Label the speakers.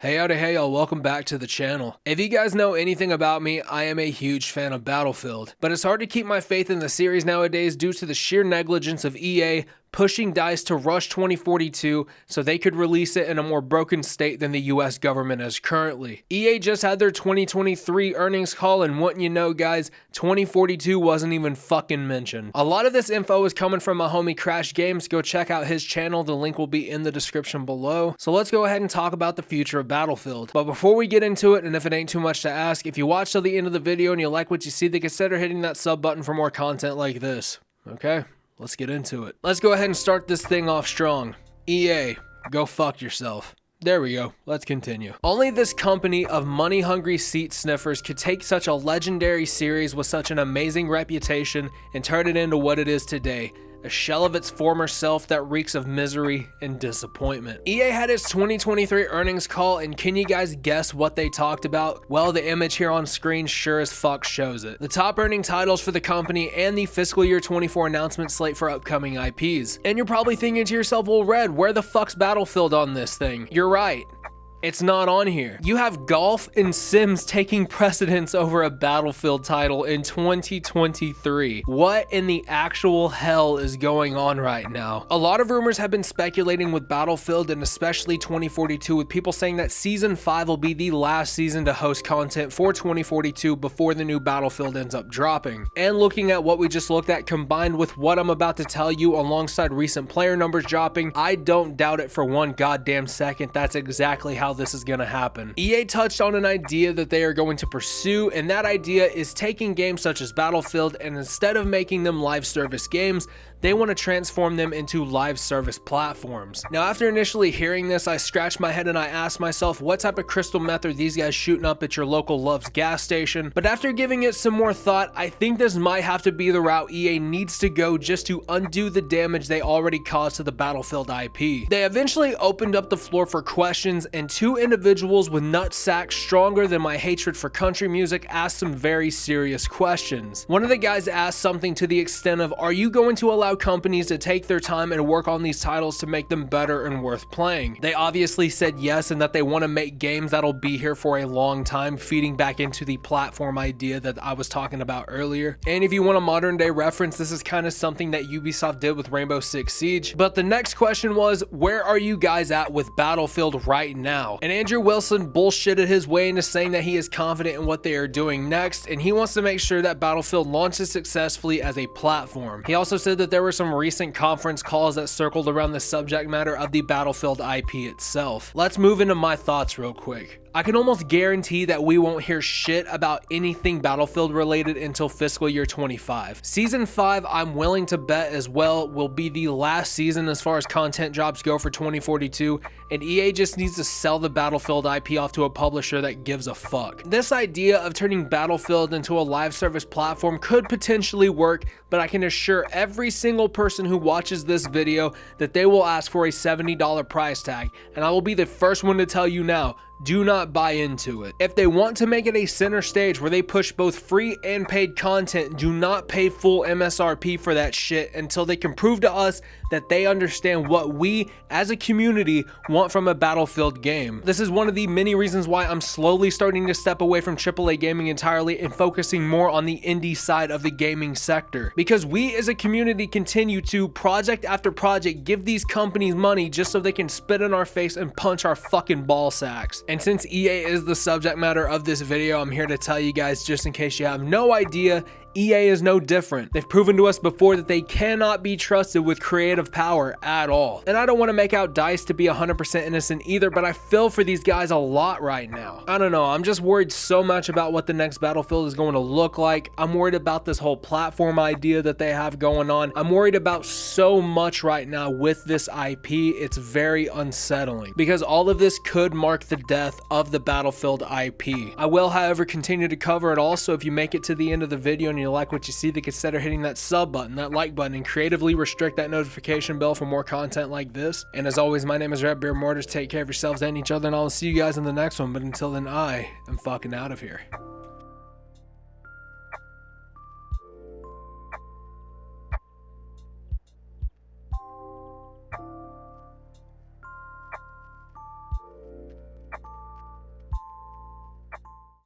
Speaker 1: Hey y'all, welcome back to the channel. If you guys know anything about me, I am a huge fan of Battlefield, but it's hard to keep my faith in the series nowadays due to the sheer negligence of EA pushing DICE to rush 2042 so they could release it in a more broken state than the US government is currently. EA just had their 2023 earnings call, and wouldn't you know guys, 2042 wasn't even fucking mentioned. A lot of this info is coming from my homie Crash Games. Go check out his channel, the link will be in the description below. So let's go ahead and talk about the future of Battlefield. But before we get into it, and if it ain't too much to ask, if you watch till the end of the video and you like what you see, then consider hitting that sub button for more content like this. Okay? Let's get into it. Let's go ahead and start this thing off strong. EA, go fuck yourself. There we go. Let's continue. Only this company of money-hungry seat sniffers could take such a legendary series with such an amazing reputation and turn it into what it is today. A shell of its former self that reeks of misery and disappointment. EA had its 2023 earnings call, and can you guys guess what they talked about? Well, the image here on screen sure as fuck shows it. The top earning titles for the company and the fiscal year 24 announcement slate for upcoming IPs. And you're probably thinking to yourself, well Red, where the fuck's Battlefield on this thing? You're right. It's not on here. You have golf and Sims taking precedence over a Battlefield title in 2023. What in the actual hell is going on right now? A lot of rumors have been speculating with Battlefield, and especially 2042, with people saying that Season 5 will be the last season to host content for 2042 before the new Battlefield ends up dropping. And looking at what we just looked at combined with what I'm about to tell you alongside recent player numbers dropping, I don't doubt it for one goddamn second that's exactly how this is gonna happen. EA touched on an idea that they are going to pursue, and that idea is taking games such as Battlefield, and instead of making them live service games, they want to transform them into live service platforms. Now, after initially hearing this, I scratched my head and I asked myself, what type of crystal meth are these guys shooting up at your local Love's gas station? But after giving it some more thought, I think this might have to be the route EA needs to go just to undo the damage they already caused to the Battlefield IP. They eventually opened up the floor for questions, and two individuals with nutsacks stronger than my hatred for country music asked some very serious questions. One of the guys asked something to the extent of, are you going to allow companies to take their time and work on these titles to make them better and worth playing? They obviously said yes, and that they want to make games that'll be here for a long time, feeding back into the platform idea that I was talking about earlier. And if you want a modern day reference, this is kind of something that Ubisoft did with Rainbow Six Siege. But the next question was, where are you guys at with Battlefield right now? And Andrew Wilson bullshitted his way into saying that he is confident in what they are doing next, and he wants to make sure that Battlefield launches successfully as a platform. He also said that there were some recent conference calls that circled around the subject matter of the Battlefield IP itself. Let's move into my thoughts real quick. I can almost guarantee that we won't hear shit about anything Battlefield related until fiscal year 25. Season 5, I'm willing to bet as well, will be the last season as far as content drops go for 2042, and EA just needs to sell the Battlefield IP off to a publisher that gives a fuck. This idea of turning Battlefield into a live service platform could potentially work, but I can assure every single person who watches this video that they will ask for a $70 price tag, and I will be the first one to tell you now, do not buy into it. If they want to make it a center stage where they push both free and paid content, do not pay full MSRP for that shit until they can prove to us that they understand what we as a community want from a Battlefield game. This is one of the many reasons why I'm slowly starting to step away from AAA gaming entirely and focusing more on the indie side of the gaming sector. Because we as a community continue to, project after project, give these companies money just so they can spit in our face and punch our fucking ball sacks. And since EA is the subject matter of this video, I'm here to tell you guys, just in case you have no idea, EA is no different. They've proven to us before that they cannot be trusted with creative power at all. And I don't want to make out DICE to be 100% innocent either, but I feel for these guys a lot right now. I don't know, I'm just worried so much about what the next Battlefield is going to look like. I'm worried about this whole platform idea that they have going on. I'm worried about so much right now with this IP. It's very unsettling because all of this could mark the death of the Battlefield IP. I will, however, continue to cover it all, so if you make it to the end of the video and you like what you see, then consider hitting that sub button, that like button, and creatively restrict that notification bell for more content like this. And as always, my name is Red Beard Mortars. Take care of yourselves and each other, and I'll see you guys in the next one. But until then, I am fucking out of here.